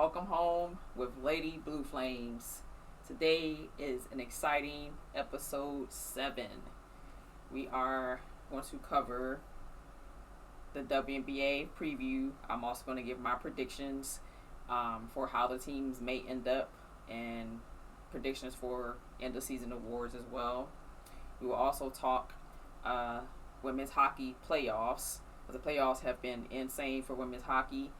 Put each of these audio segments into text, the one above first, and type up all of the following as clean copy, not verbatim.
welcome home with Lady Blue Flames. Today is an exciting episode 7. We are going to cover the WNBA preview. I'm also going to give my predictions for how the teams may end up and predictions for end of season awards as well. We will also talk women's hockey playoffs. The playoffs have been insane for women's hockey.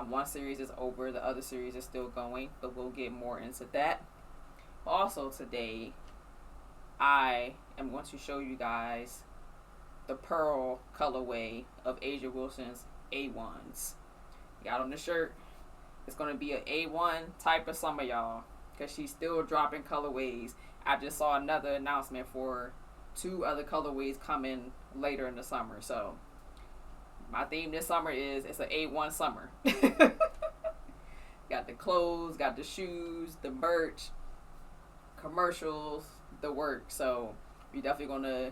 One series is over, the other series is still going, but we'll get more into that. Also today, I am going to show you guys the pearl colorway of A'ja Wilson's A1s. Got on the shirt. It's going to be an A1 type of summer, y'all, because she's still dropping colorways. I just saw another announcement for 2 other colorways coming later in the summer, so my theme this summer is it's an A1 summer. Got the clothes, got the shoes, the merch, commercials, the work. So we definitely gonna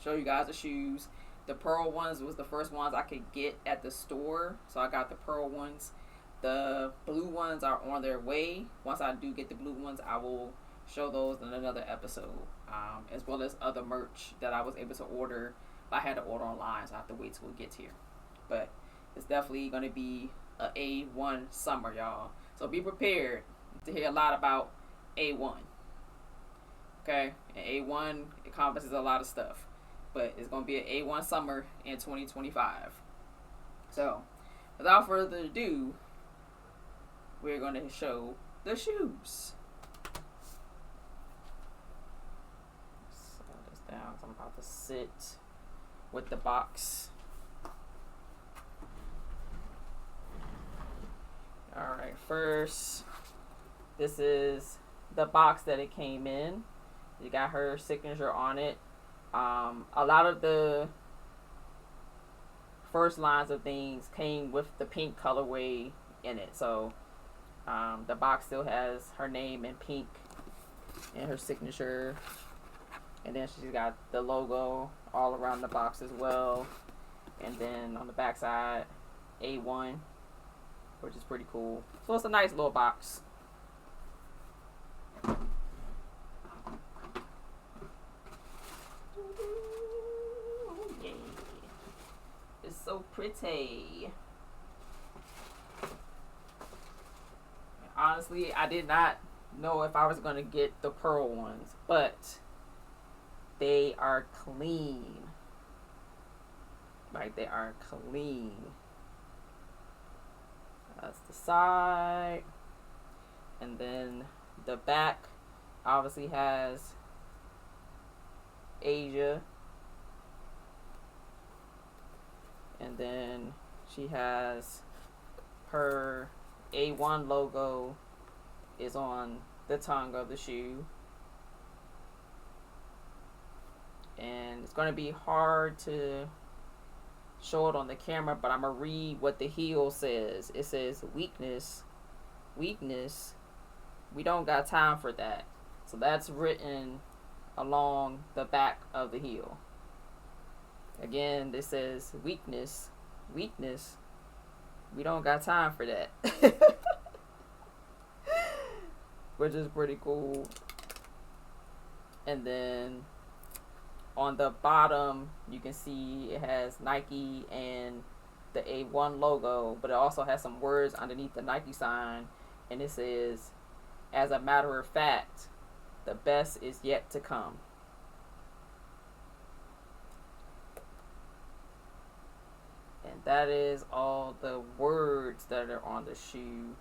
show you guys the shoes. The pearl ones was the first ones I could get at the store, so I got the pearl ones. The blue ones are on their way. Once I do get the blue ones, I will show those in another episode, as well as other merch that I was able to order. I had to order online, so I have to wait till it gets here. But it's definitely going to be a A1 summer, y'all. So be prepared to hear a lot about A1. Okay? And A1 encompasses a lot of stuff. But it's going to be an A1 summer in 2025. So, without further ado, we're going to show the shoes. Slow this down, so I'm about to sit with the box. Alright, first, this is the box that it came in. You got her signature on it. A lot of the first lines of things came with the pink colorway in it. So, the box still has her name in pink and her signature. And then she's got the logo all around the box as well. And then on the back side, A1, which is pretty cool. So it's a nice little box. Yay. It's so pretty. Honestly, I did not know if I was going to get the pearl ones, but they are clean. Like, they are clean. That's the side. And then the back obviously has A'ja. And then she has her A1 logo is on the tongue of the shoe. And it's going to be hard to show it on the camera, but I'm going to read what the heel says. It says, weakness, we don't got time for that. So that's written along the back of the heel. Again, this says, weakness, we don't got time for that. Which is pretty cool. And then on the bottom, you can see it has Nike and the A1 logo, but it also has some words underneath the Nike sign, and it says, as a matter of fact, the best is yet to come. And that is all the words that are on the shoe.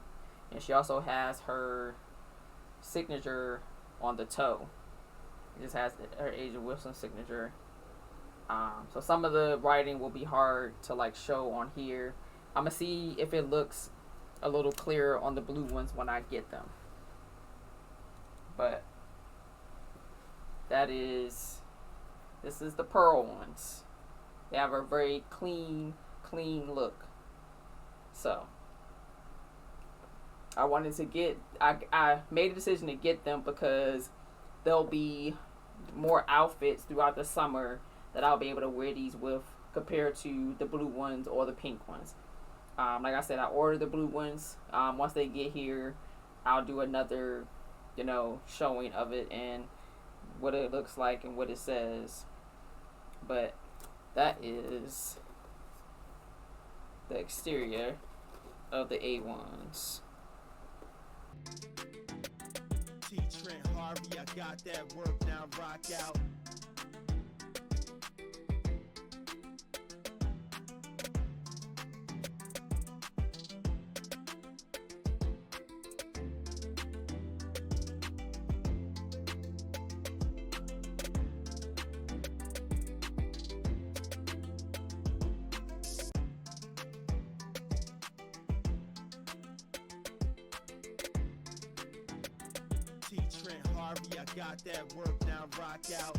And she also has her signature on the toe. It just has her A'ja Wilson signature. So some of the writing will be hard to like show on here. I'm gonna see if it looks a little clearer on the blue ones when I get them. But this is the pearl ones. They have a very clean look. So I wanted to get, I made a decision to get them because there'll be more outfits throughout the summer that I'll be able to wear these with compared to the blue ones or the pink ones. Like I said, I ordered the blue ones. Once they get here, I'll do another, showing of it and what it looks like and what it says. But that is the exterior of the A1s. Trent Harvey, I got that work, now rock out. Trent Harvey, I got that work, now rock out.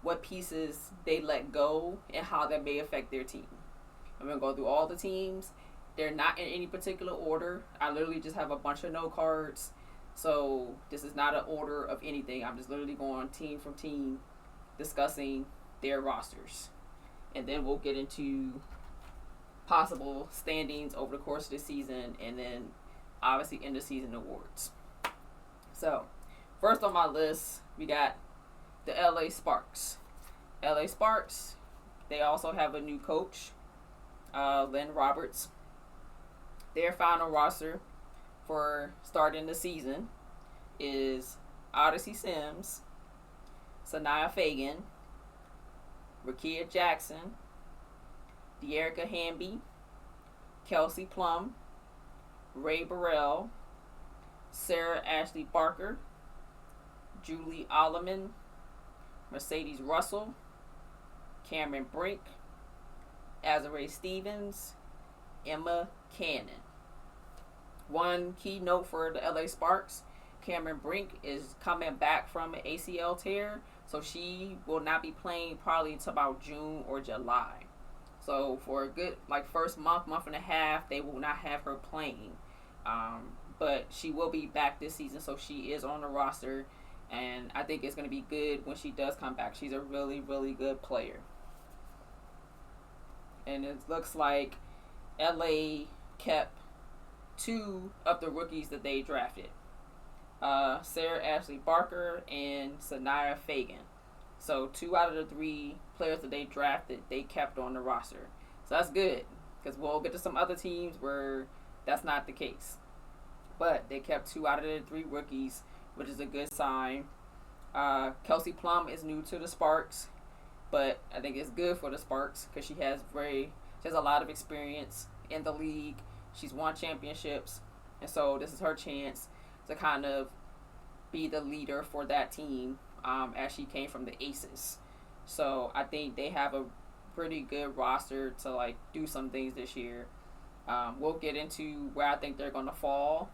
What pieces they let go and how that may affect their team. I'm going to go through all the teams. They're not in any particular order. I literally just have a bunch of note cards. So this is not an order of anything. I'm just literally going team from team, discussing their rosters. And then we'll get into possible standings over the course of the season, and then obviously end of season awards. So first on my list, we got the LA Sparks. LA Sparks, they also have a new coach, Lynn Roberts. Their final roster for starting the season is Odyssey Sims, Sanaya Fagan, Rakia Jackson, De'Erica Hamby, Kelsey Plum, Ray Burrell, Sarah Ashley Barker, Julie Alleman, Mercedes Russell, Cameron Brink, Azare Stevens, Emma Cannon. One key note for the LA Sparks, Cameron Brink is coming back from an ACL tear, so she will not be playing probably until about June or July. So for a good first month and a half, they will not have her playing. But she will be back this season, so she is on the roster. And I think it's going to be good when she does come back. She's a really, really good player. And it looks like LA kept 2 of the rookies that they drafted. Sarah Ashley Barker and Sanaya Fagan. So 2 out of the 3 players that they drafted, they kept on the roster. So that's good, because we'll get to some other teams where that's not the case. But they kept 2 out of the 3 rookies, which is a good sign. Kelsey Plum is new to the Sparks, but I think it's good for the Sparks because she has a lot of experience in the league. She's won championships, and so this is her chance to kind of be the leader for that team, as she came from the Aces. So I think they have a pretty good roster to do some things this year. We'll get into where I think they're going to fall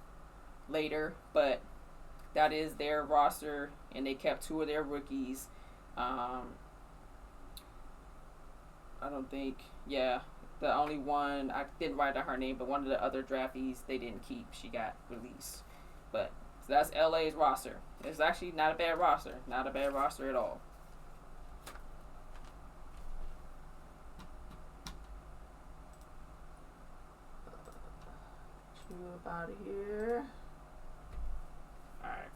later, but that is their roster, and they kept 2 of their rookies. I don't think, the only one, I didn't write down her name, but one of the other draftees they didn't keep. She got released. But so that's LA's roster. It's actually not a bad roster. Not a bad roster at all. Up out of here. Alright.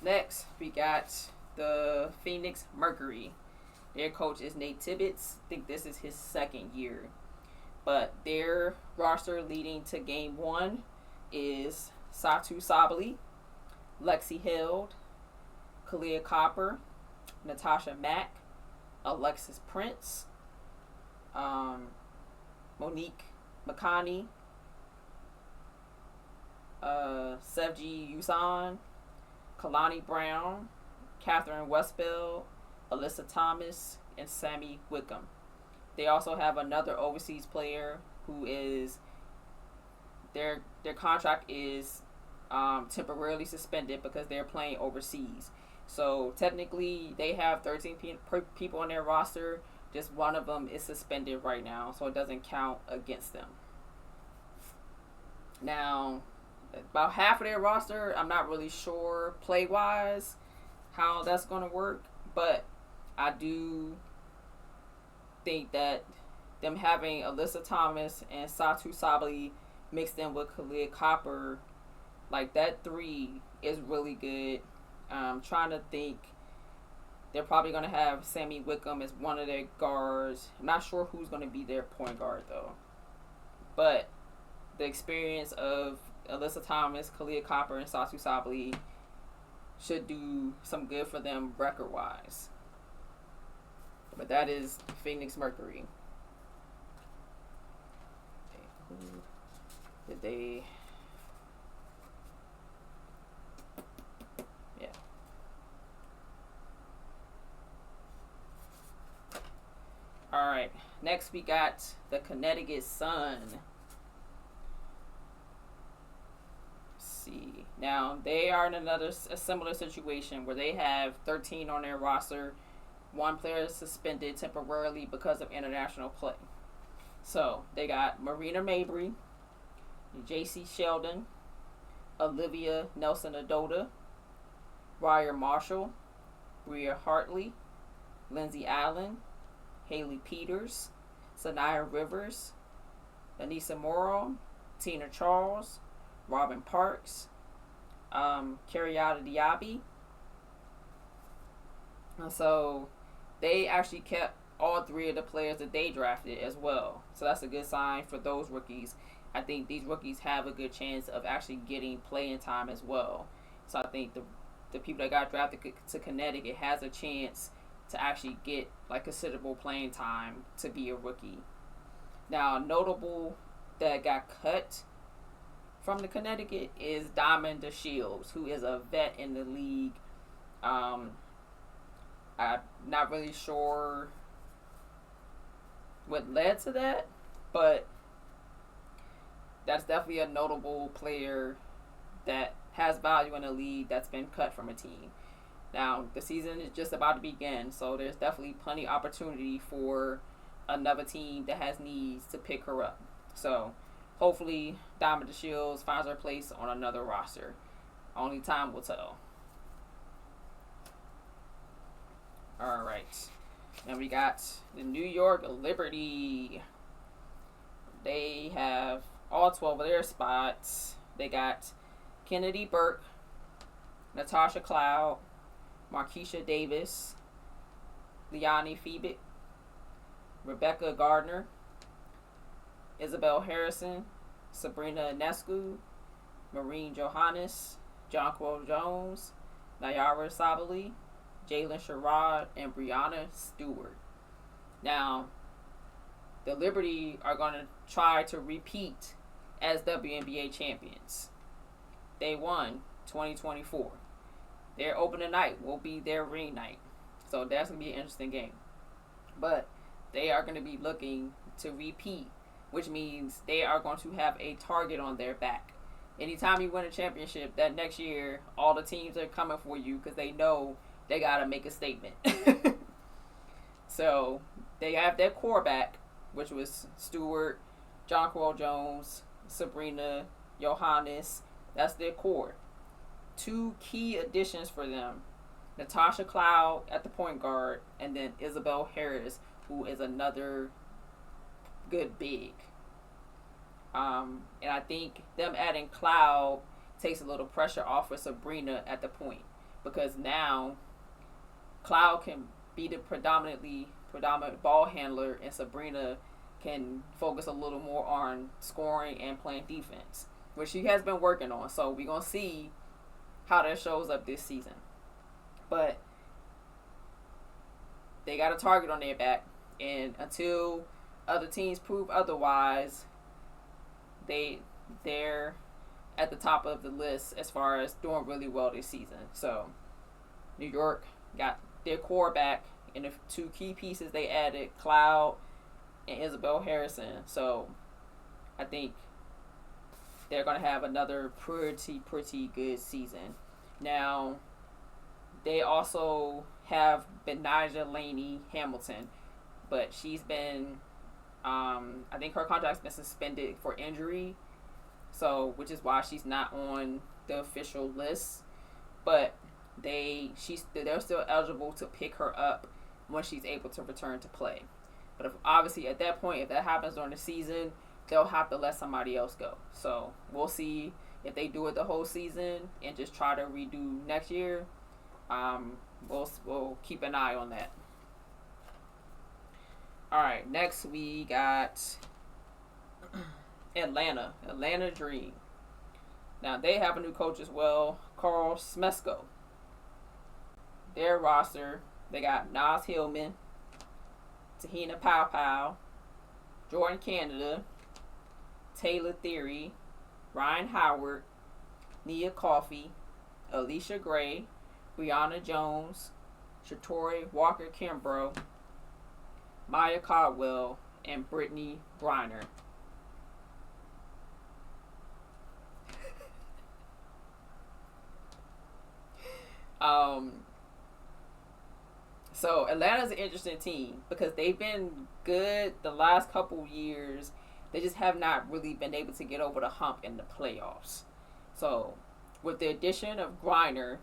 Next, we got the Phoenix Mercury. Their coach is Nate Tibbetts. I think this is his 2nd year. But their roster leading to game 1 is Satu Sabali, Lexi Held, Kalia Copper, Natasha Mack, Alexis Prince, Monique Makani, Sevji Yusan, Kalani Brown, Catherine Westbell, Alyssa Thomas, and Sammy Wickham. They also have another overseas player who is their contract is temporarily suspended because they're playing overseas. So technically, they have 13 people on their roster. Just one of them is suspended right now, so it doesn't count against them. Now, about half of their roster, I'm not really sure play-wise how that's going to work, but I do think that them having Alyssa Thomas and Satu Sabali mixed in with Khalid Copper, like that three is really good. I'm trying to think. They're probably going to have Sammy Wickham as one of their guards. I'm not sure who's going to be their point guard, though. But the experience of Alyssa Thomas, Khalid Copper, and Satu Sabali should do some good for them record-wise. But that is Phoenix Mercury. Okay. Did they... Yeah. Alright. Next we got the Connecticut Sun. See. Now, they are in a similar situation where they have 13 on their roster. One player is suspended temporarily because of international play. So, they got Marina Mabry, J.C. Sheldon, Olivia Nelson-Adota, Ryer Marshall, Rhea Hartley, Lindsay Allen, Haley Peters, Sanaya Rivers, Anissa Morrow, Tina Charles, Robin Parks, Kenyatta Diaby. And so they actually kept all three of the players that they drafted as well. So that's a good sign for those rookies. I think these rookies have a good chance of actually getting playing time as well. So I think the people that got drafted to Connecticut has a chance to actually get like considerable playing time to be a rookie. Now, notable that got cut from the Connecticut is Diamond DeShields, who is a vet in the league. I'm not really sure what led to that, but that's definitely a notable player that has value in the league that's been cut from a team. Now, the season is just about to begin, so there's definitely plenty of opportunity for another team that has needs to pick her up. So, hopefully, Diamond DeShields finds her place on another roster. Only time will tell. All right. Then we got the New York Liberty. They have all 12 of their spots. They got Kennedy Burke, Natasha Cloud, Markeisha Davis, Liani Phoebik, Rebecca Gardner, Isabel Harrison, Sabrina Ionescu, Maureen Johannes, Jonquil Jones, Nayara Sabali, Jalen Sherrod, and Brianna Stewart. Now, the Liberty are going to try to repeat as WNBA champions. They won 2024. Their opening night will be their ring night. So that's going to be an interesting game. But they are going to be looking to repeat, which means they are going to have a target on their back. Anytime you win a championship, that next year, all the teams are coming for you because they know they got to make a statement. So they have their core back, which was Stewart, Jonquil Jones, Sabrina, Johannes. That's their core. Two key additions for them: Natasha Cloud at the point guard, and then Isabel Harris, who is another good big. And I think them adding Cloud takes a little pressure off of Sabrina at the point, because now Cloud can be the predominant ball handler, and Sabrina can focus a little more on scoring and playing defense, which she has been working on. So we're going to see how that shows up this season. But they got a target on their back, and until other teams prove otherwise, they're at the top of the list as far as doing really well this season. So New York got their core back, and the two key pieces they added, Cloud and Isabel Harrison. So I think they're going to have another pretty good season. Now, they also have Benija Laney Hamilton, but she's been, I think her contract's been suspended for injury, so which is why she's not on the official list. But they're still eligible to pick her up when she's able to return to play. But obviously at that point, if that happens during the season, they'll have to let somebody else go. So we'll see if they do it the whole season and just try to redo next year. We'll keep an eye on that. All right, next we got Atlanta Dream. Now they have a new coach as well, Carl Smesko. Their roster, they got Nas Hillman, Te-Hina Paopao, Jordan Canada, Taylor Theory, Ryan Howard, Nia Coffey, Alicia Gray, Brianna Jones, Shatori Walker-Kimbrough, Maya Caldwell, and Brittney Griner. So Atlanta's an interesting team because they've been good the last couple years. They just have not really been able to get over the hump in the playoffs. So with the addition of Griner,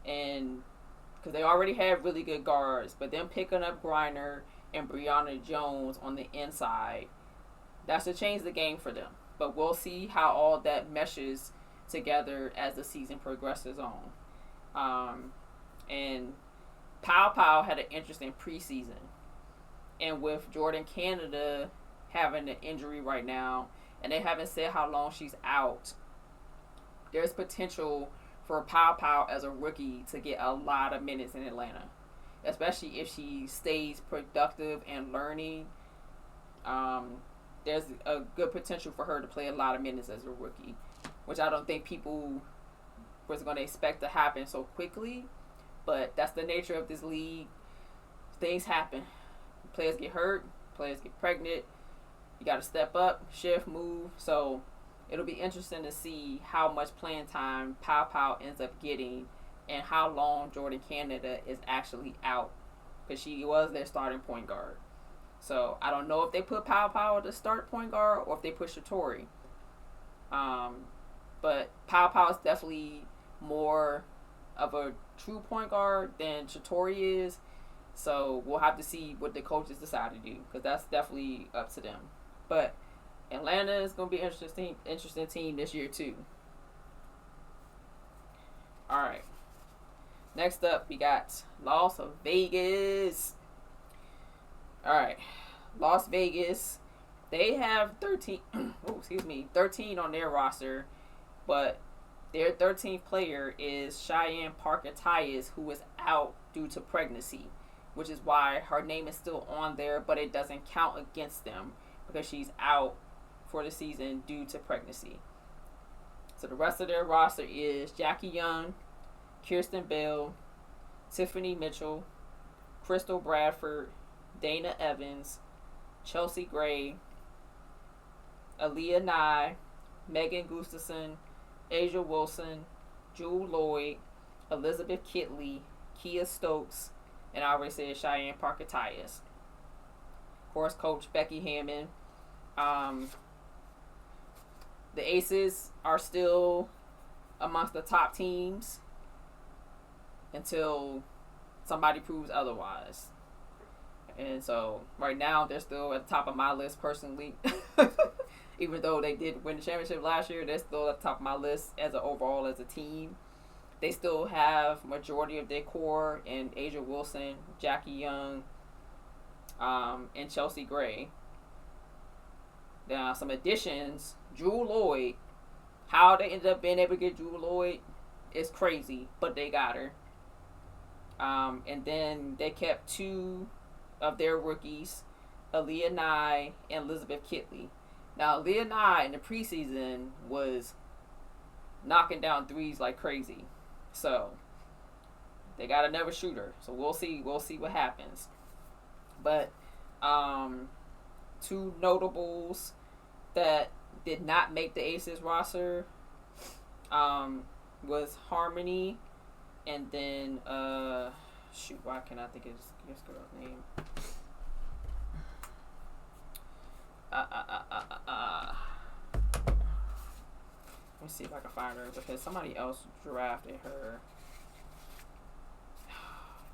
and because they already have really good guards, but them picking up Griner and Brianna Jones on the inside, that's to change the game for them. But we'll see how all that meshes together as the season progresses on. And Paopao had an interesting preseason. And with Jordan Canada having an injury right now, and they haven't said how long she's out, there's potential for Paopao as a rookie to get a lot of minutes in Atlanta, especially if she stays productive and learning. There's a good potential for her to play a lot of minutes as a rookie, which I don't think people was going to expect to happen so quickly. But that's the nature of this league. Things happen. Players get hurt. Players get pregnant. You got to step up, shift, move. So it'll be interesting to see how much playing time Paopao ends up getting and how long Jordan Canada is actually out, because she was their starting point guard. So I don't know if they put Paopao to start point guard or if they put Shatori. But Paopao is definitely more of a true point guard than Shatori is. So we'll have to see what the coaches decide to do, because that's definitely up to them. But Atlanta is going to be an interesting team this year too. All right. Next up, we got Las Vegas. All right. Las Vegas, they have 13 on their roster, but their 13th player is Cheyenne Parker-Tyus, who is out due to pregnancy, which is why her name is still on there, but it doesn't count against them because she's out for the season due to pregnancy. So the rest of their roster is Jackie Young, Kirsten Bell, Tiffany Mitchell, Crystal Bradford, Dana Evans, Chelsea Gray, Aaliyah Nye, Megan Gustafson, Asia Wilson, Jewel Lloyd, Elizabeth Kitley, Kia Stokes, and I already said Cheyenne Parker-Tyus. Of course, Coach Becky Hammond. The Aces are still amongst the top teams until somebody proves otherwise. And so right now they're still at the top of my list personally. Even though they did win the championship last year, they're still at the top of my list as an overall as a team. They still have majority of their core in Asia Wilson, Jackie Young, and Chelsea Gray. Now some additions, Jewel Lloyd. How they ended up being able to get Jewel Lloyd is crazy, but they got her. And then they kept two of their rookies, Aaliyah Nye and Elizabeth Kitley. Now, Aaliyah Nye in the preseason was knocking down threes like crazy. So, they got another shooter. So, we'll see what happens. But, two notables that did not make the Aces roster was Harmony, and then shoot, why can't I think of this girl's name? Let me see if I can find her, because somebody else drafted her.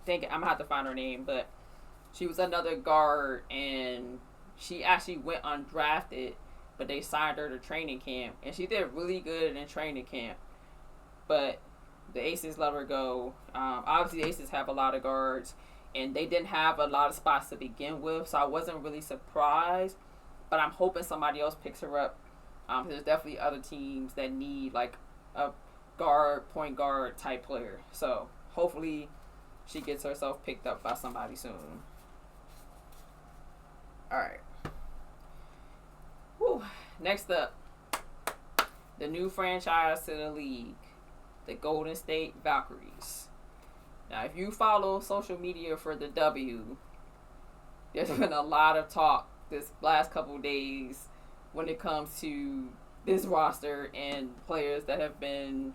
Dang it, I'm gonna have to find her name, but she was another guard, and she actually went undrafted, but they signed her to training camp, and she did really good in training camp. But the Aces let her go. Obviously, the Aces have a lot of guards, and they didn't have a lot of spots to begin with, so I wasn't really surprised. But I'm hoping somebody else picks her up. There's definitely other teams that need like a point guard type player. So hopefully she gets herself picked up by somebody soon. All right. Whew. Next up, the new franchise to the league, the Golden State Valkyries. Now, if you follow social media for the W, there's been a lot of talk this last couple days when it comes to this roster and players that have been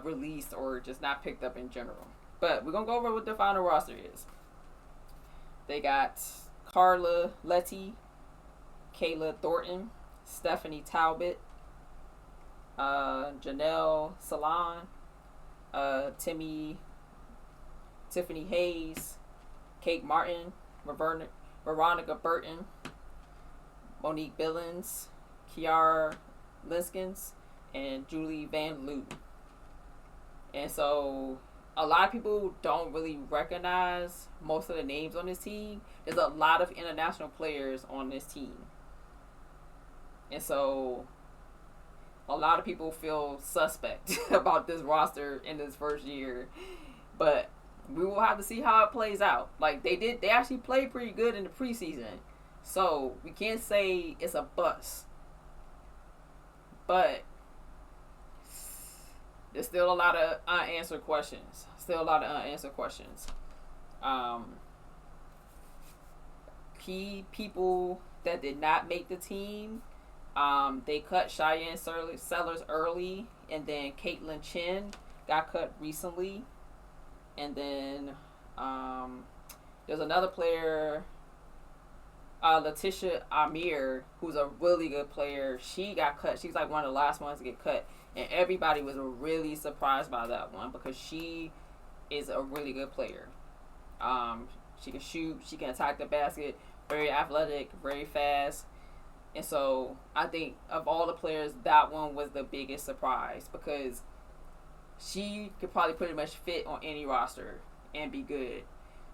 released or just not picked up in general. But we're going to go over what the final roster is. They got Carla Letty, Kayla Thornton, Stephanie Talbot, Janelle Salon, Tiffany Hayes, Kate Martin, Veronica Burton, Monique Billings, Kiara Linskins, and Julie Van Loo. And so a lot of people don't really recognize most of the names on this team. There's a lot of international players on this team. And so a lot of people feel suspect about this roster in this first year. But we will have to see how it plays out. Like, they actually played pretty good in the preseason. So we can't say it's a bust. But there's still a lot of unanswered questions. Key people that did not make the team. They cut Cheyenne Sellers early, and then Caitlin Chen got cut recently. And then there's another player, Letitia Amir, who's a really good player. She got cut. She's like one of the last ones to get cut. And everybody was really surprised by that one because she is a really good player. She can shoot. She can attack the basket. Very athletic. Very fast. And so I think of all the players, that one was the biggest surprise because she could probably pretty much fit on any roster and be good.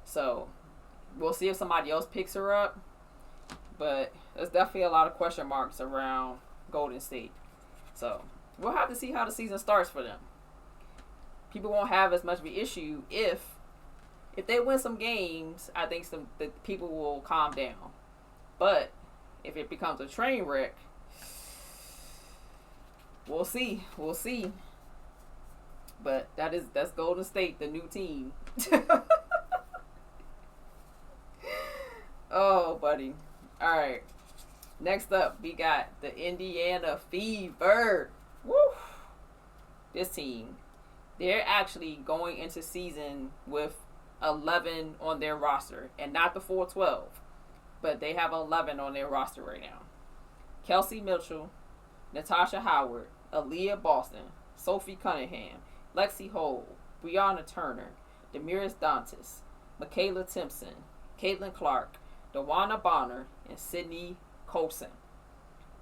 So we'll see if somebody else picks her up. But there's definitely a lot of question marks around Golden State. So we'll have to see how the season starts for them. People won't have as much of an issue if they win some games. I think the people will calm down. But if it becomes a train wreck, we'll see. But that's Golden State, the new team. Oh, buddy. All right. Next up, we got the Indiana Fever. Woo! This team, they're actually going into season with 11 on their roster, and not the 412, but they have 11 on their roster right now. Kelsey Mitchell, Natasha Howard, Aaliyah Boston, Sophie Cunningham, Lexi Hole, Brianna Turner, Demiris Dantas, Michaela Timpson, Caitlin Clark, Dawana Bonner, and Sydney Colson.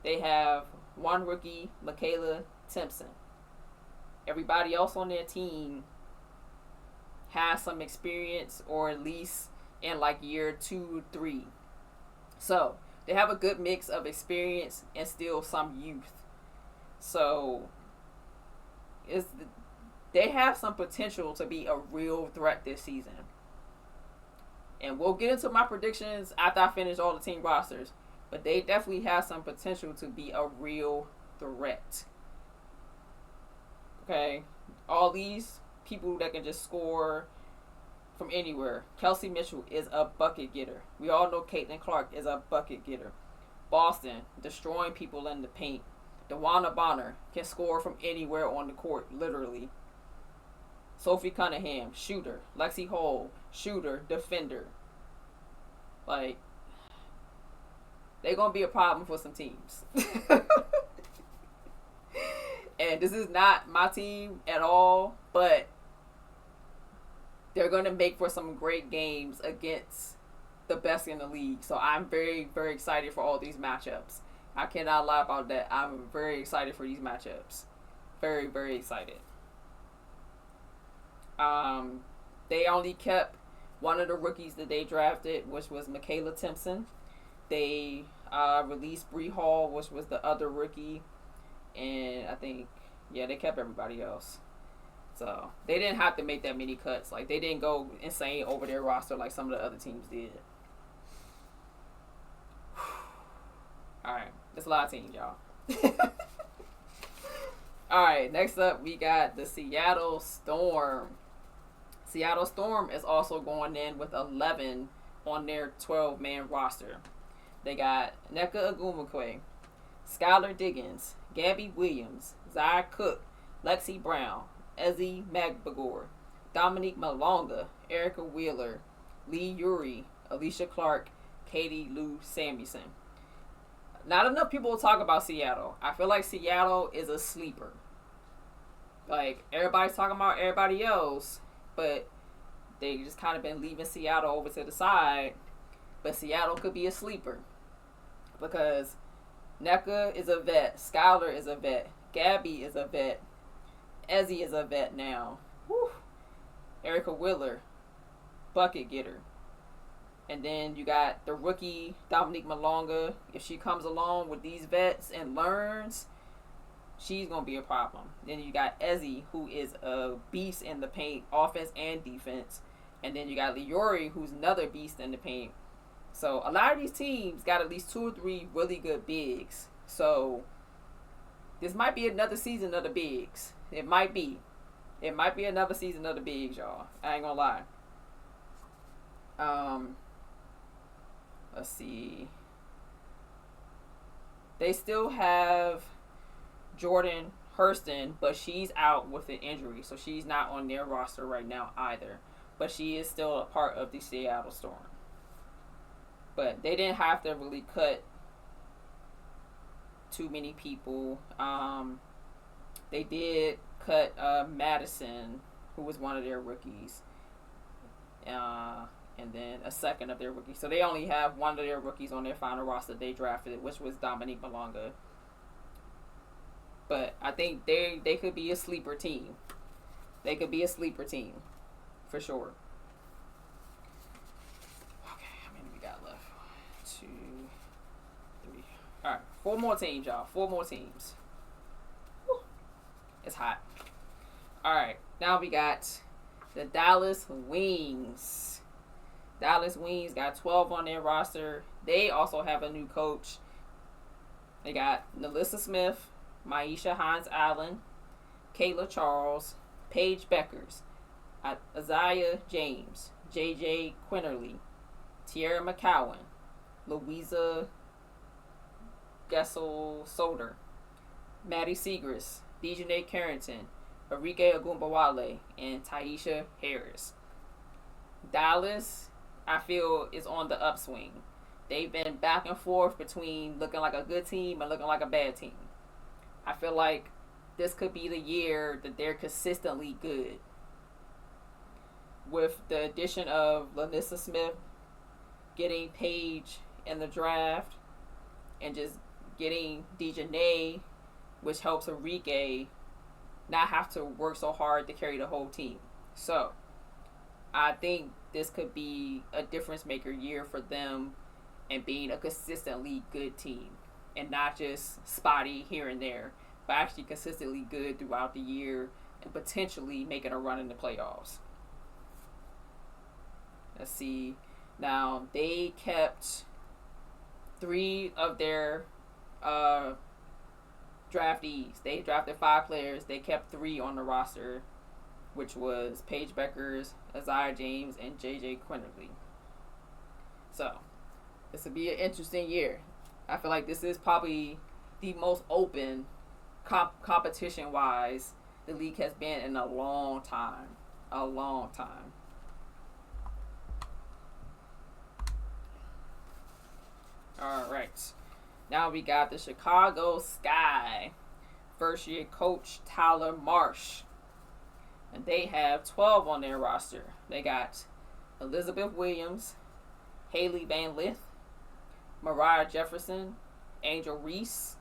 They have one rookie, Michaela Timpson. Everybody else on their team has some experience, or at least in like year 2 or 3. So they have a good mix of experience and still some youth. So they have some potential to be a real threat this season. And we'll get into my predictions after I finish all the team rosters. But they definitely have some potential to be a real threat. Okay? All these people that can just score from anywhere. Kelsey Mitchell is a bucket getter. We all know Caitlin Clark is a bucket getter. Boston, destroying people in the paint. DeWanna Bonner can score from anywhere on the court, literally. Sophie Cunningham, shooter. Lexi Hole, shooter, defender. Like, they're going to be a problem for some teams. And this is not my team at all, but they're going to make for some great games against the best in the league. So I'm very, very excited for all these matchups. I cannot lie about that. I'm very excited for these matchups. Very, very excited. They only kept one of the rookies that they drafted, which was Michaela Timpson. They released Bree Hall, which was the other rookie. And I think, yeah, they kept everybody else. So they didn't have to make that many cuts. Like, they didn't go insane over their roster like some of the other teams did. Alright, that's a lot of teams, y'all. Alright, next up we got the Seattle Storm. Seattle Storm is also going in with 11 on their 12-man roster. They got Nneka Ogwumike, Skylar Diggins, Gabby Williams, Zai Cook, Lexi Brown, Ezi Magbegor, Dominique Malonga, Erica Wheeler, Lee Uri, Alicia Clark, Katie Lou Samuelson. Not enough people talk about Seattle. I feel like Seattle is a sleeper. Like, everybody's talking about everybody else, but they just kind of been leaving Seattle over to the side. But Seattle could be a sleeper because Nneka is a vet, Skylar is a vet, Gabby is a vet, Ezi is a vet now. Whew. Erica Wheeler, bucket getter. And then you got the rookie Dominique Malonga. If she comes along with these vets and learns, she's going to be a problem. Then you got Ezi, who is a beast in the paint, offense and defense. And then you got Leori, who's another beast in the paint. So a lot of these teams got at least 2 or 3 really good bigs. So this might be another season of the bigs. It might be. It might be another season of the bigs, y'all. I ain't gonna lie. Let's see. They still have Jordan Hurston, but she's out with an injury, so she's not on their roster right now either. But she is still a part of the Seattle Storm. But they didn't have to really cut too many people. They did cut Madison, who was one of their rookies. And then a second of their rookies. So they only have one of their rookies on their final roster they drafted, which was Dominique Malonga. But I think they could be a sleeper team. They could be a sleeper team. For sure. Okay, how many we got left? 1, 2, 3. Alright, 4 more teams, y'all. 4 more teams. Woo. It's hot. Alright, now we got the Dallas Wings. Dallas Wings got 12 on their roster. They also have a new coach. They got Nalissa Smith, Maisha Hines-Allen, Kayla Charles, Paige Bueckers, Isaiah James, JJ Quinterly, Tierra McCowan, Louisa Gessel-Soder, Maddie Segrist, Dejanay Carrington, Arike Ogunbawale, and Taisha Harris. Dallas, I feel, is on the upswing. They've been back and forth between looking like a good team and looking like a bad team. I feel like this could be the year that they're consistently good. With the addition of Lanissa Smith, getting Paige in the draft, and just getting Dejanay, which helps Arike not have to work so hard to carry the whole team. So, I think this could be a difference maker year for them and being a consistently good team. And not just spotty here and there, but actually consistently good throughout the year and potentially making a run in the playoffs. Let's see. Now, they kept 3 of their draftees. They drafted 5 players. They kept 3 on the roster, which was Paige Bueckers, Isaiah James, and JJ Quinterly. So, this will be an interesting year. I feel like this is probably the most open competition-wise the league has been in a long time. A long time. All right. Now we got the Chicago Sky. First-year coach Tyler Marsh. And they have 12 on their roster. They got Elizabeth Williams, Haley Van Lith, Mariah Jefferson, Angel Reese,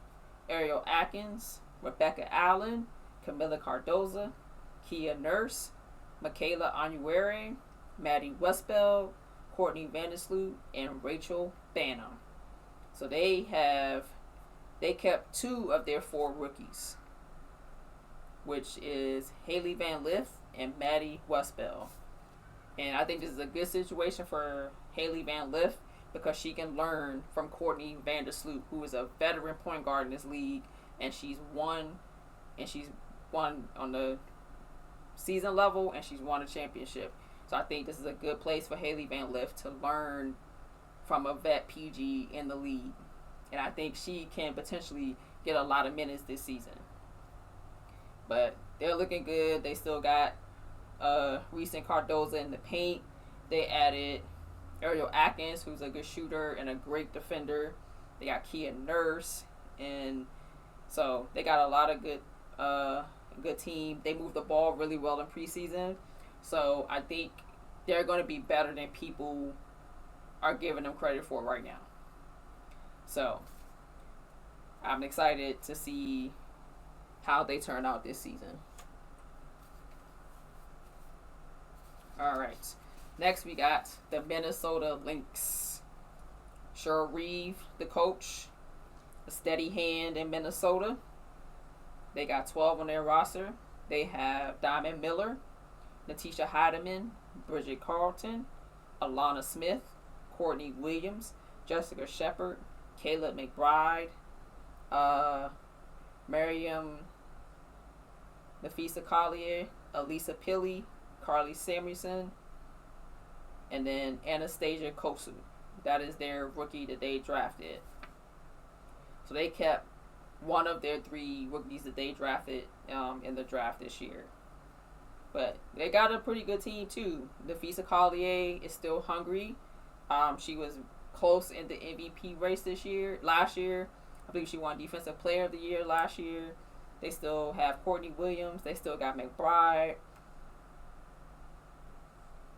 Ariel Atkins, Rebecca Allen, Camila Cardoza, Kia Nurse, Michaela Onuere, Maddie Westbeld, Courtney Vandersloot, and Rachel Banham. So they kept 2 of their 4 rookies, which is Haley Van Lith and Maddie Westbeld. And I think this is a good situation for Haley Van Lith because she can learn from Courtney Vandersloot, who is a veteran point guard in this league, and she's won on the season level, and she's won a championship. So I think this is a good place for Haley Van Lith to learn from a vet PG in the league. And I think she can potentially get a lot of minutes this season. But they're looking good. They still got Reese and Cardoza in the paint. They added Ariel Atkins, who's a good shooter and a great defender. They got Kia Nurse. And so they got a lot of good team. They moved the ball really well in preseason. So I think they're going to be better than people are giving them credit for right now. So I'm excited to see how they turn out this season. All right. Next, we got the Minnesota Lynx. Cheryl Reeve, the coach, a steady hand in Minnesota. They got 12 on their roster. They have Diamond Miller, Natisha Heidemann, Bridget Carlton, Alana Smith, Courtney Williams, Jessica Shepard, Caleb McBride, Miriam Napheesa Collier, Elisa Pilley, Carly Samuelson, and then Anastasia Kosu. That is their rookie that they drafted. So they kept one of their 3 rookies that they drafted in the draft this year. But they got a pretty good team too. Napheesa Collier is still hungry. She was close in the MVP race last year. I believe she won Defensive Player of the Year last year. They still have Courtney Williams. They still got McBride,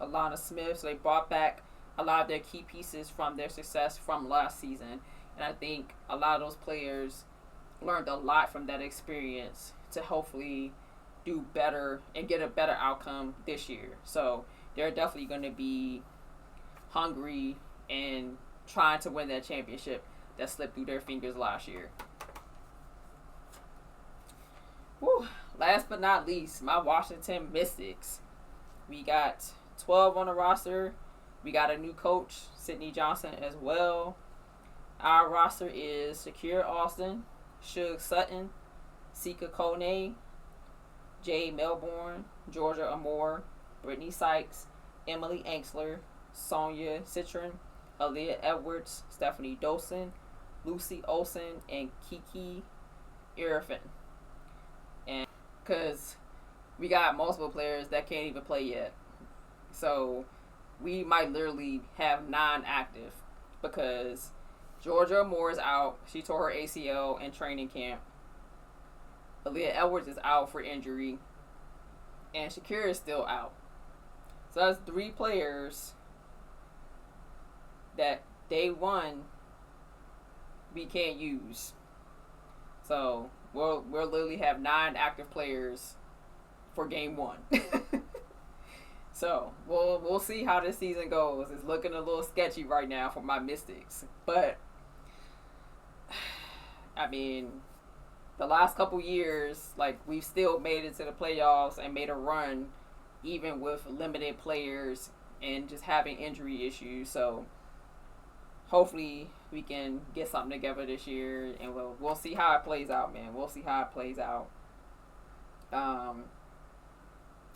Alana Smith. So they brought back a lot of their key pieces from their success from last season. And I think a lot of those players learned a lot from that experience to hopefully do better and get a better outcome this year. So they're definitely going to be hungry and trying to win that championship that slipped through their fingers last year. Whew. Last but not least, my Washington Mystics. We got 12 on the roster. We got a new coach, Sydney Johnson, as well. Our roster is Shakira Austin, Suge Sutton, Sika Kone, Jade Melbourne, Georgia Amore, Brittney Sykes, Emily Anxler, Sonia Citron, Aaliyah Edwards, Stephanie Dolson, Lucy Olsen, and Kiki Irfin. And because we got multiple players that can't even play yet. So we might literally have 9 active because Georgia Amore is out. She tore her ACL in training camp. Aaliyah Edwards is out for injury. And Shakira is still out. So that's 3 players that day 1 we can't use. So we'll literally have 9 active players for game 1. So we'll see how this season goes. It's looking a little sketchy right now for my Mystics. But I mean, the last couple years, like, we've still made it to the playoffs and made a run even with limited players and just having injury issues. So hopefully we can get something together this year, and we'll see how it plays out, man. We'll see how it plays out.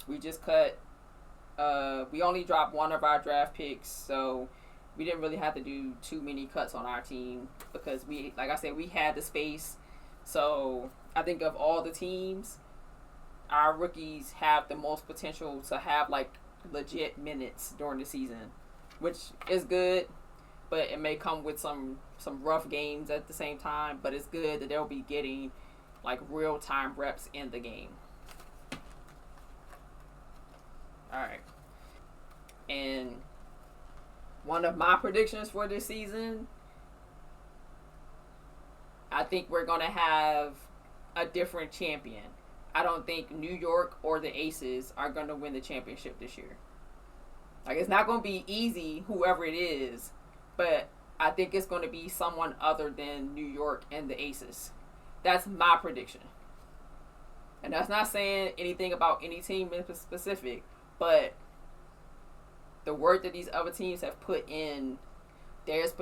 We just cut. We only dropped one of our draft picks, so we didn't really have to do too many cuts on our team because we, like I said, we had the space. So I think of all the teams, our rookies have the most potential to have like legit minutes during the season, which is good, but it may come with some rough games at the same time. But it's good that they'll be getting like real time reps in the game. All right, and one of my predictions for this season, I think we're gonna have a different champion. I don't think New York or the Aces are going to win the championship this year. Like, it's not going to be easy, whoever it is, but I think it's going to be someone other than New York and the Aces. That's my prediction. And that's not saying anything about any team in specific, but the work that these other teams have put in, there's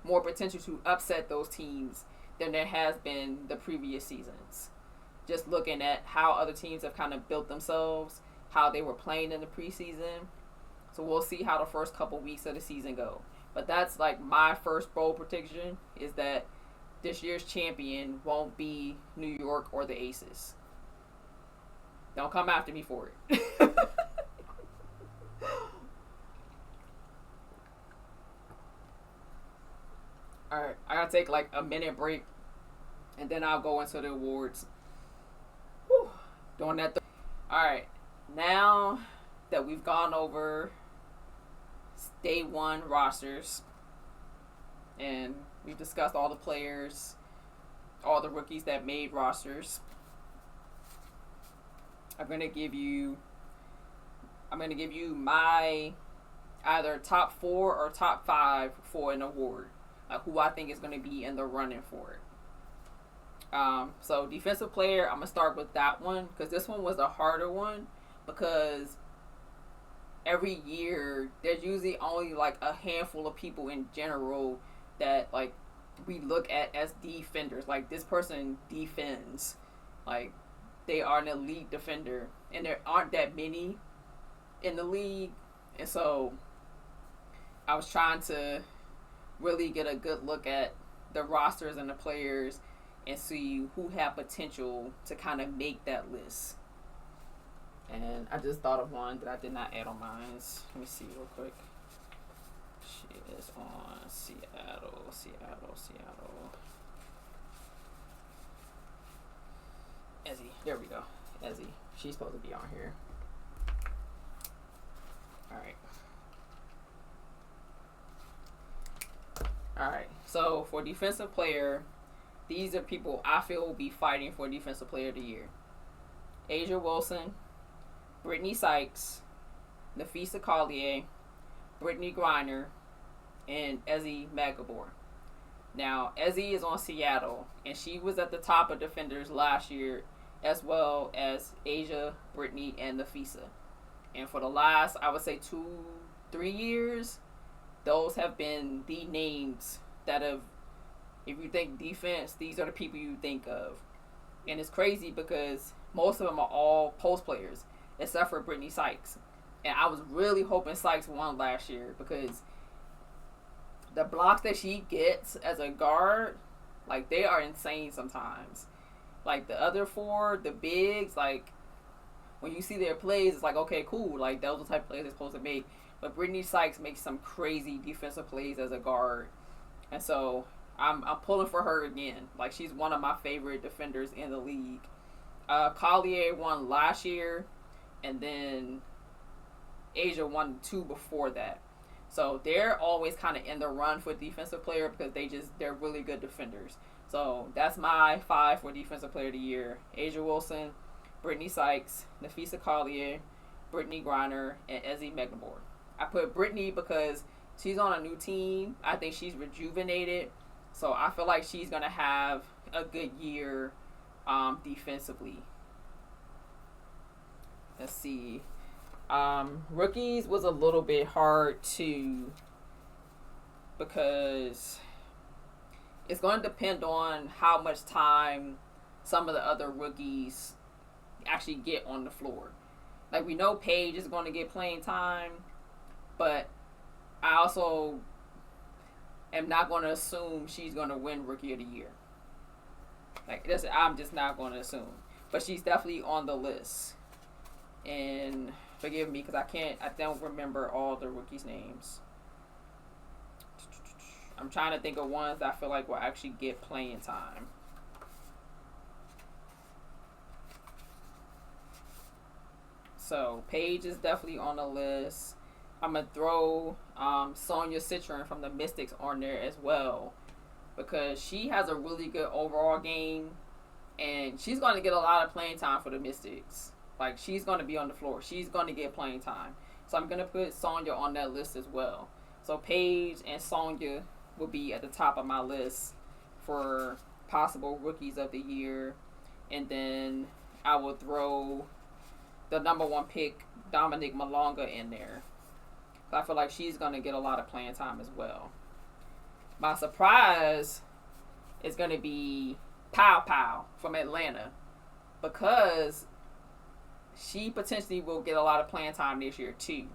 more potential to upset those teams than there has been the previous seasons. Just looking at how other teams have kind of built themselves, how they were playing in the preseason. So we'll see how the first couple weeks of the season go. But that's like my first bold prediction, is that this year's champion won't be New York or the Aces. Don't come after me for it. Alright, I gotta take like a minute break and then I'll go into the awards. Whew, doing that. Alright, now that we've gone over day one rosters and we've discussed all the players, all the rookies that made rosters, I'm gonna give you my either top 4 or top 5 for an award, who I think is going to be in the running for it. So defensive player, I'm going to start with that one because this one was a harder one, because every year there's usually only like a handful of people in general that like we look at as defenders. Like, this person defends, like they are an elite defender, and there aren't that many in the league. And so I was trying to really get a good look at the rosters and the players and see who had potential to kind of make that list. And I just thought of one that I did not add on mine. Let me see real quick. She is on Seattle. Ezi. There we go. Ezi. She's supposed to be on here. Alright. So for defensive player, these are people I feel will be fighting for defensive player of the year. A'ja Wilson, Brittney Sykes, Napheesa Collier, Brittney Griner, and Ezi Magbegor. Now, Ezi is on Seattle, and she was at the top of defenders last year, as well as A'ja, Brittney, and Napheesa. And for the last, I would say 2-3 years, those have been the names that have, if you think defense, these are the people you think of. And it's crazy because most of them are all post players, except for Brittney Sykes. And I was really hoping Sykes won last year because the blocks that she gets as a guard, like, they are insane sometimes. Like, the other 4, the bigs, like, when you see their plays, it's like, okay, cool. Like, those are the type of plays they're supposed to make. But Brittney Sykes makes some crazy defensive plays as a guard. And so I'm pulling for her again. Like, she's one of my favorite defenders in the league. Collier won last year, and then A'ja won 2 before that. So they're always kind of in the run for defensive player because they're really good defenders. So that's my 5 for defensive player of the year. A'ja Wilson, Brittney Sykes, Napheesa Collier, Brittney Griner, and Ezi Magbegor. I put Brittney because she's on a new team. I think she's rejuvenated. So I feel like she's going to have a good year defensively. Let's see. Rookies was a little bit hard too because it's going to depend on how much time some of the other rookies actually get on the floor. Like, we know Paige is going to get playing time, but I also am not going to assume she's going to win Rookie of the Year. I'm just not going to assume. But she's definitely on the list. And forgive me because I don't remember all the rookies' names. I'm trying to think of ones that I feel like will actually get playing time. So Paige is definitely on the list. I'm gonna throw Sonia Citron from the Mystics on there as well, because she has a really good overall game, and she's gonna get a lot of playing time for the Mystics. Like, she's gonna be on the floor. She's gonna get playing time. So I'm gonna put Sonia on that list as well. So Paige and Sonia will be at the top of my list for possible rookies of the year, and then I will throw the number 1 pick, Dominique Malonga, in there. I feel like she's going to get a lot of playing time as well. My surprise is going to be Paopao from Atlanta, because she potentially will get a lot of playing time this year too.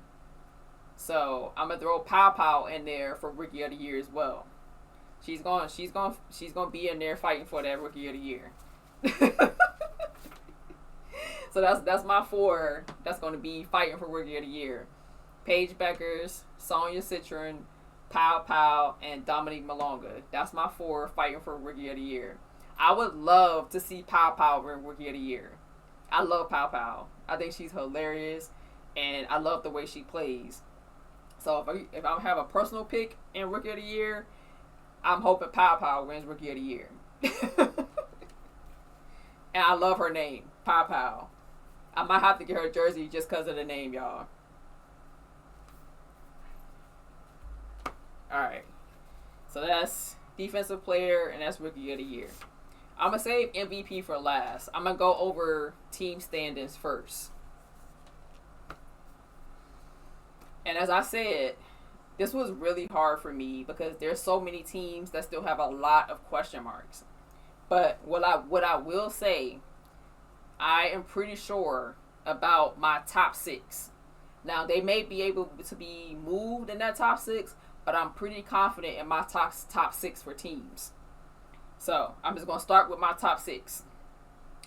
So I'm going to throw Paopao in there for Rookie of the Year as well. She's going to be in there fighting for that Rookie of the Year. So that's my 4 that's going to be fighting for Rookie of the Year. Paige Bueckers, Sonia Citron, Paopao, and Dominique Malonga. That's my 4 fighting for Rookie of the Year. I would love to see Paopao win Rookie of the Year. I love Paopao. I think she's hilarious, and I love the way she plays. So if I have a personal pick in Rookie of the Year, I'm hoping Paopao wins Rookie of the Year. And I love her name, Paopao. I might have to get her a jersey just because of the name, y'all. Alright. So that's defensive player, and that's Rookie of the Year. I'm going to save MVP for last. I'm going to go over team standings first. And as I said, this was really hard for me because there's so many teams that still have a lot of question marks. But what I will say, I am pretty sure about my top 6. Now, they may be able to be moved in that top 6, but I'm pretty confident in my top 6 for teams. So I'm just going to start with my top 6.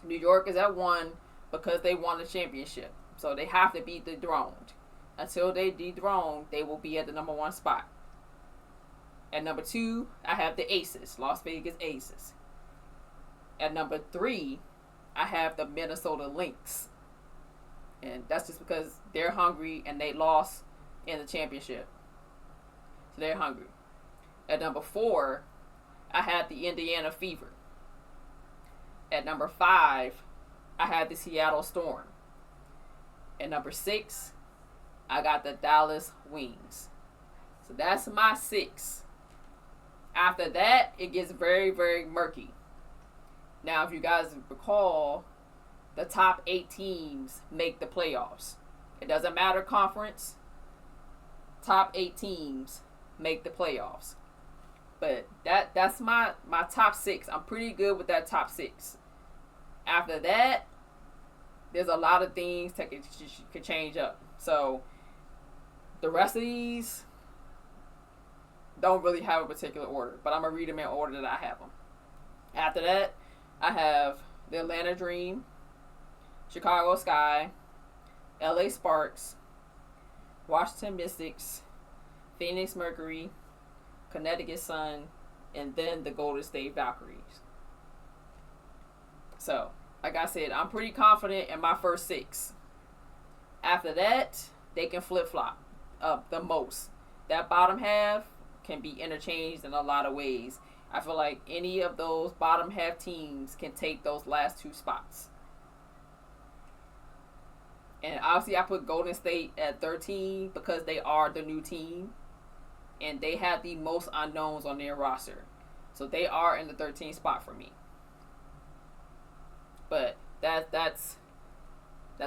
New York is at 1 because they won the championship. So they have to be dethroned. Until they dethrone, they will be at the number 1 spot. At number 2, I have the Aces, Las Vegas Aces. At number 3, I have the Minnesota Lynx. And that's just because they're hungry and they lost in the championship. So they're hungry. At number 4, I have the Indiana Fever. At number 5, I have the Seattle Storm. At number 6, I got the Dallas Wings. So that's my 6. After that, it gets very, very murky. Now, if you guys recall, the top 8 teams make the playoffs. It doesn't matter conference. Top 8 teams make the playoffs. But that's my top 6. I'm pretty good with that top 6. After that, there's a lot of things that could change up. So the rest of these don't really have a particular order, but I'm going to read them in order that I have them. After that, I have the Atlanta Dream, Chicago Sky, LA Sparks, Washington Mystics, Phoenix Mercury, Connecticut Sun, and then the Golden State Valkyries. So, like I said, I'm pretty confident in my first 6. After that, they can flip-flop up the most. That bottom half can be interchanged in a lot of ways. I feel like any of those bottom half teams can take those last 2 spots. And obviously I put Golden State at 13 because they are the new team. And they have the most unknowns on their roster. So they are in the 13th spot for me. But that's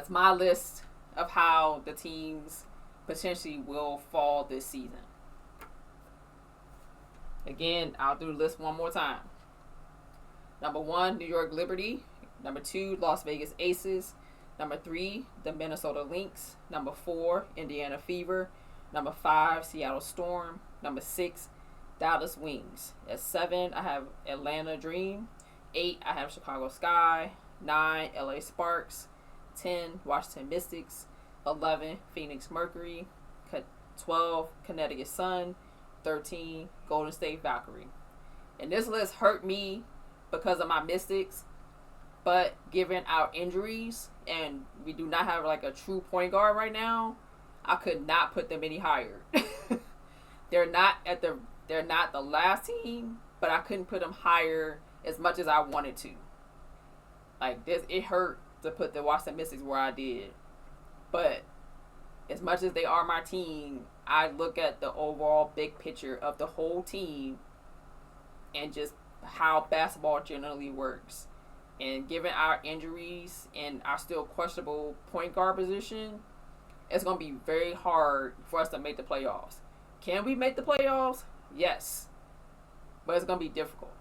my list of how the teams potentially will fall this season. Again, I'll do the list one more time. Number 1, New York Liberty. Number 2, Las Vegas Aces. Number 3, the Minnesota Lynx. Number 4, Indiana Fever. Number 5, Seattle Storm. Number 6, Dallas Wings. At 7, I have Atlanta Dream. 8, I have Chicago Sky. 9, LA Sparks. 10, Washington Mystics. 11, Phoenix Mercury. 12, Connecticut Sun. 13, Golden State Valkyrie. And this list hurt me because of my Mystics, but given our injuries and we do not have like a true point guard right now, I could not put them any higher. They're not the last team, but I couldn't put them higher as much as I wanted to. Like this, it hurt to put the Washington Mystics where I did. But as much as they are my team, I look at the overall big picture of the whole team and just how basketball generally works. And given our injuries and our still questionable point guard position, it's going to be very hard for us to make the playoffs. Can we make the playoffs? Yes. But it's going to be difficult.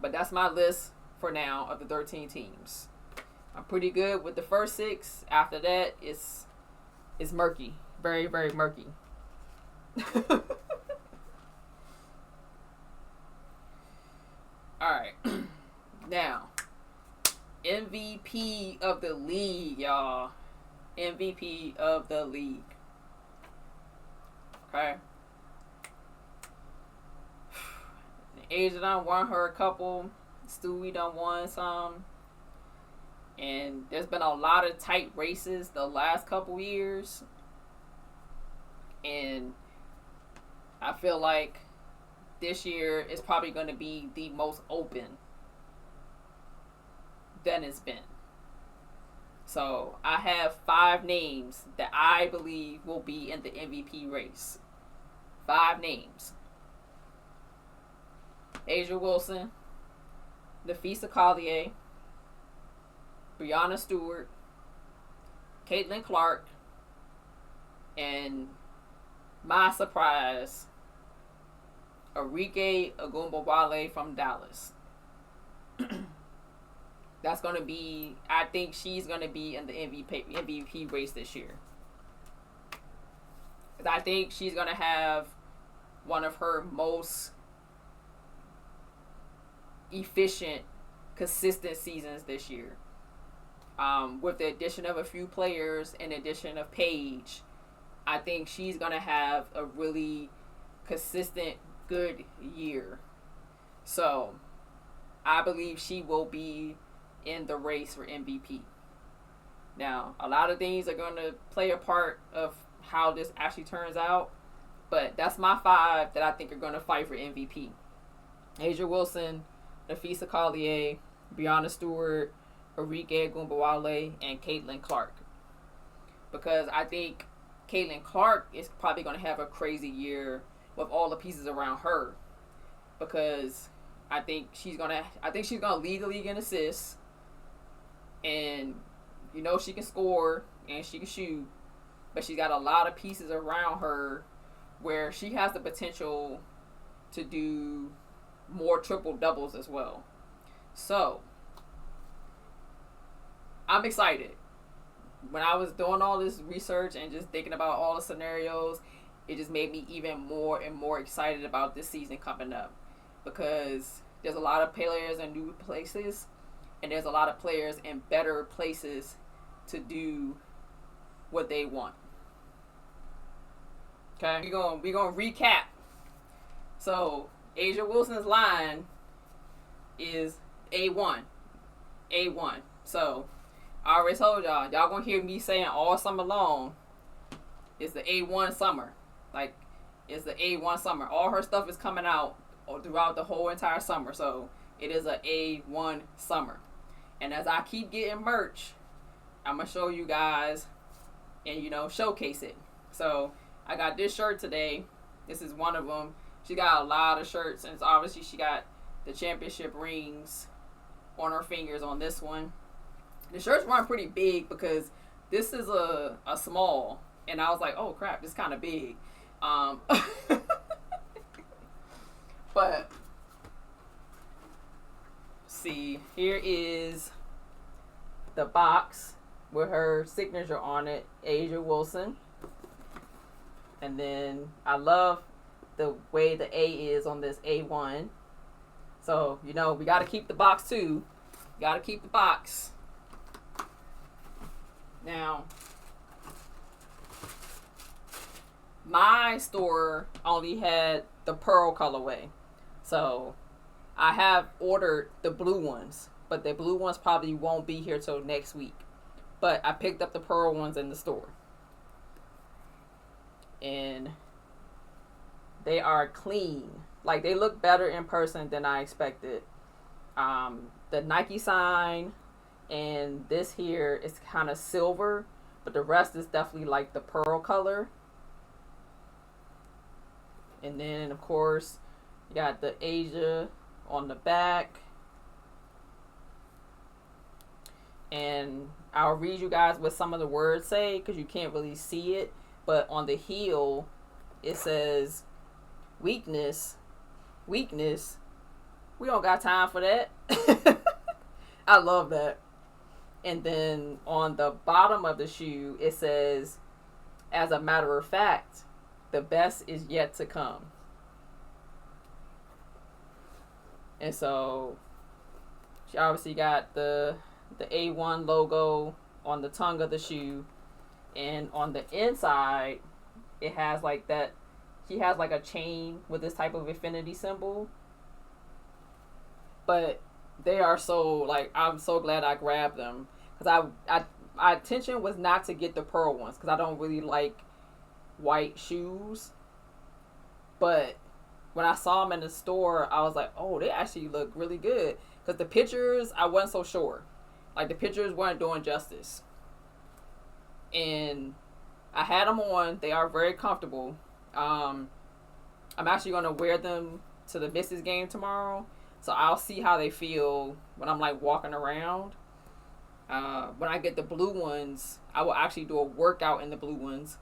But that's my list for now of the 13 teams. I'm pretty good with the first 6. After that, it's murky. Very, very murky. Alright. Now, MVP of the league, y'all. MVP of the league. Okay. Asia done won her a couple. Stewie done won some. And there's been a lot of tight races the last couple years. And I feel like this year is probably going to be the most open than it's been. So I have 5 names that I believe will be in the MVP race. 5 names. A'ja Wilson, Napheesa Collier, Breanna Stewart, Caitlin Clark, and my surprise, Arike Ogunbawale from Dallas. That's going to be, I think she's going to be in the MVP race this year. I think she's going to have one of her most efficient, consistent seasons this year. With the addition of a few players and addition of Paige, I think she's going to have a really consistent, good year. So, I believe she will be in the race for MVP. Now, a lot of things are going to play a part of how this actually turns out, but that's my 5 that I think are going to fight for MVP. A'ja Wilson, Napheesa Collier, Breanna Stewart, Arike Ogunbawale, and Caitlin Clark. Because I think Caitlin Clark is probably going to have a crazy year with all the pieces around her. Because I think she's going to lead the league in assists. And you know she can score and she can shoot, but she's got a lot of pieces around her where she has the potential to do more triple doubles as well. So I'm excited. When I was doing all this research and just thinking about all the scenarios, it just made me even more and more excited about this season coming up, because there's a lot of players in new places. And there's a lot of players in better places to do what they want. Okay, we're gonna recap. So A'ja Wilson's line is A1. A1. So I already told y'all gonna hear me saying all summer long, it's the A1 summer. Like, it's the A1 summer. All her stuff is coming out throughout the whole entire summer. So it is a A1 summer. And as I keep getting merch, I'm going to show you guys and, showcase it. So I got this shirt today. This is one of them. She got a lot of shirts, and obviously she got the championship rings on her fingers on this one. The shirts run pretty big because this is a small, and I was like, oh crap, this is kind of big. But see, here is the box with her signature on it, A'ja Wilson. And then I love the way the A is on this A1. So, you know, we got to keep the box too. Got to keep the box. Now, my store only had the pearl colorway. So, I have ordered the blue ones. But the blue ones probably won't be here till next week. But I picked up the pearl ones in the store. And they are clean. Like, they look better in person than I expected. The Nike sign and this here is kind of silver, but the rest is definitely like the pearl color. And then, of course, you got the Asia on the back. And I'll read you guys what some of the words say because you can't really see it. But on the heel, it says, weakness. Weakness. We don't got time for that. I love that. And then on the bottom of the shoe, it says, as a matter of fact, the best is yet to come. And so, she obviously got the A1 logo on the tongue of the shoe. And on the inside, it has like that. She has like a chain with this type of infinity symbol. But they are so, like, I'm so glad I grabbed them. Because my intention was not to get the pearl ones. Because I don't really like white shoes. But when I saw them in the store, I was like, oh, they actually look really good. Because the pictures, I wasn't so sure. Like, the pictures weren't doing justice. And I had them on. They are very comfortable. I'm actually going to wear them to the Misses game tomorrow. So I'll see how they feel when I'm like walking around. When I get the blue ones, I will actually do a workout in the blue ones.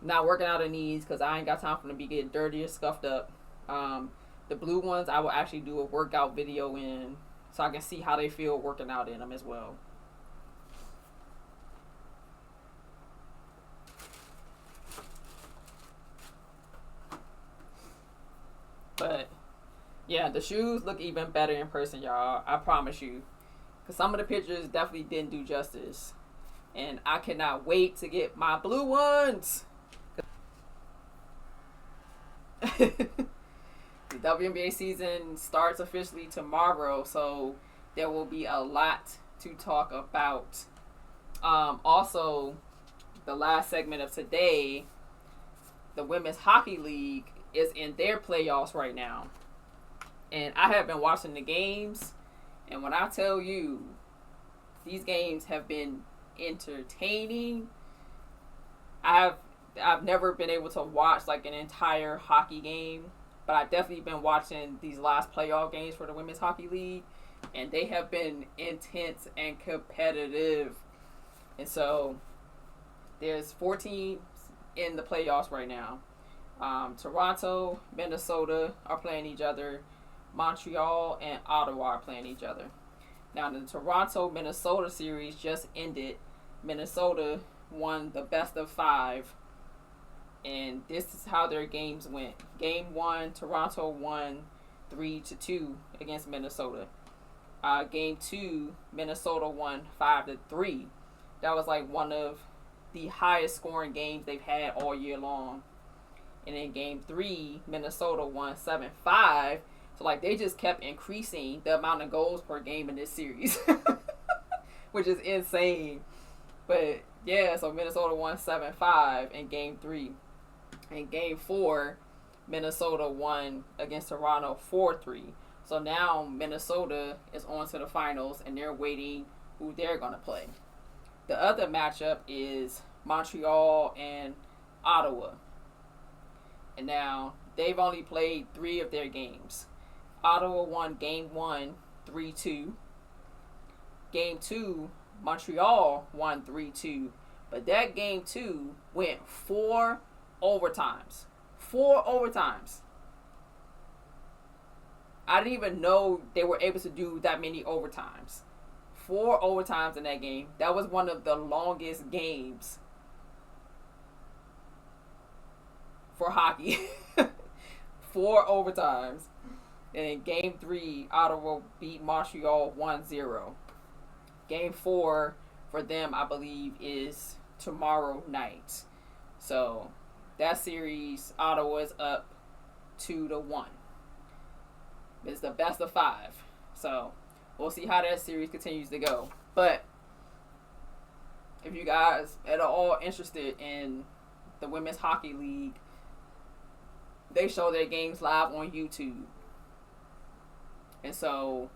Not working out in these because I ain't got time for them to be getting dirty or scuffed up. The blue ones, I will actually do a workout video in so I can see how they feel working out in them as well. But yeah, the shoes look even better in person, y'all. I promise you. Because some of the pictures definitely didn't do justice. And I cannot wait to get my blue ones. The WNBA season starts officially tomorrow. So there will be a lot to talk about. Also, the last segment of today, the Women's Hockey League is in their playoffs right now. And I have been watching the games. And when I tell you, these games have been entertaining. I've never been able to watch like an entire hockey game. But I've definitely been watching these last playoff games for the Women's Hockey League. And they have been intense and competitive. And so, there's 4 teams in the playoffs right now. Toronto, Minnesota are playing each other. Montreal and Ottawa are playing each other. Now, the Toronto-Minnesota series just ended. Minnesota won the best of 5. And this is how their games went. Game 1, Toronto won 3-2 against Minnesota. Game 2, Minnesota won 5-3. That was like one of the highest scoring games they've had all year long. And in game 3, Minnesota won 7-5. So, like, they just kept increasing the amount of goals per game in this series. Which is insane. But, yeah, so Minnesota won 7-5 in game 3. In game 4, Minnesota won against Toronto 4-3. So, now Minnesota is on to the finals, and they're waiting who they're going to play. The other matchup is Montreal and Ottawa. And now, they've only played 3 of their games. Ottawa won game 1, 3-2. Game 2, Montreal won 3-2. But that game 2 went 4 overtimes. 4 overtimes. I didn't even know they were able to do that many overtimes. 4 overtimes in that game. That was one of the longest games. for hockey. 4 overtimes. And in Game 3, Ottawa beat Montreal 1-0. Game 4 for them, I believe, is tomorrow night. So that series, Ottawa is up 2-1. It's the best of 5. So we'll see how that series continues to go. But if you guys are all interested in the Women's Hockey League, they show their games live on YouTube. And so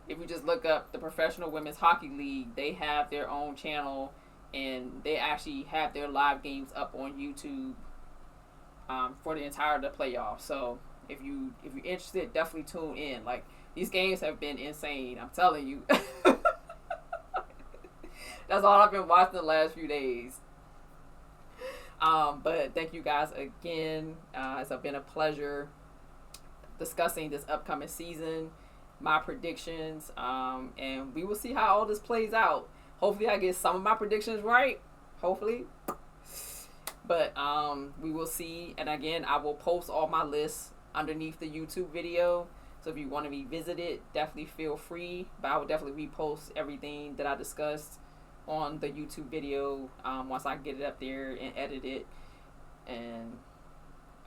if you just look up the Professional Women's Hockey League, they have their own channel, and they actually have their live games up on YouTube for the entire the playoffs. So if you're interested, definitely tune in. Like, these games have been insane, I'm telling you. That's all I've been watching the last few days. But thank you guys again. It's been a pleasure discussing this upcoming season, my predictions, and we will see how all this plays out. Hopefully I get some of my predictions right. Hopefully. But we will see. And again, I will post all my lists underneath the YouTube video. So if you want to revisit it, definitely feel free. But I will definitely repost everything that I discussed on the YouTube video once I get it up there and edit it. And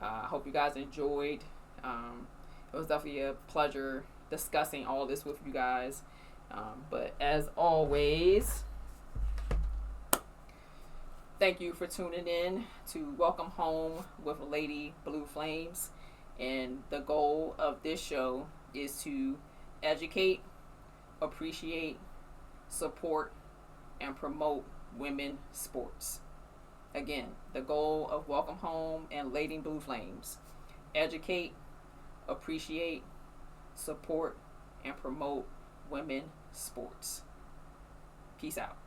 I hope you guys enjoyed. It was definitely a pleasure discussing all this with you guys. But as always, thank you for tuning in to Welcome Home with Lady Blue Flames. And the goal of this show is to educate, appreciate, support, and promote women's sports. Again, the goal of Welcome Home and Lady Blue Flames: educate, appreciate, support, and promote women's sports. Peace out.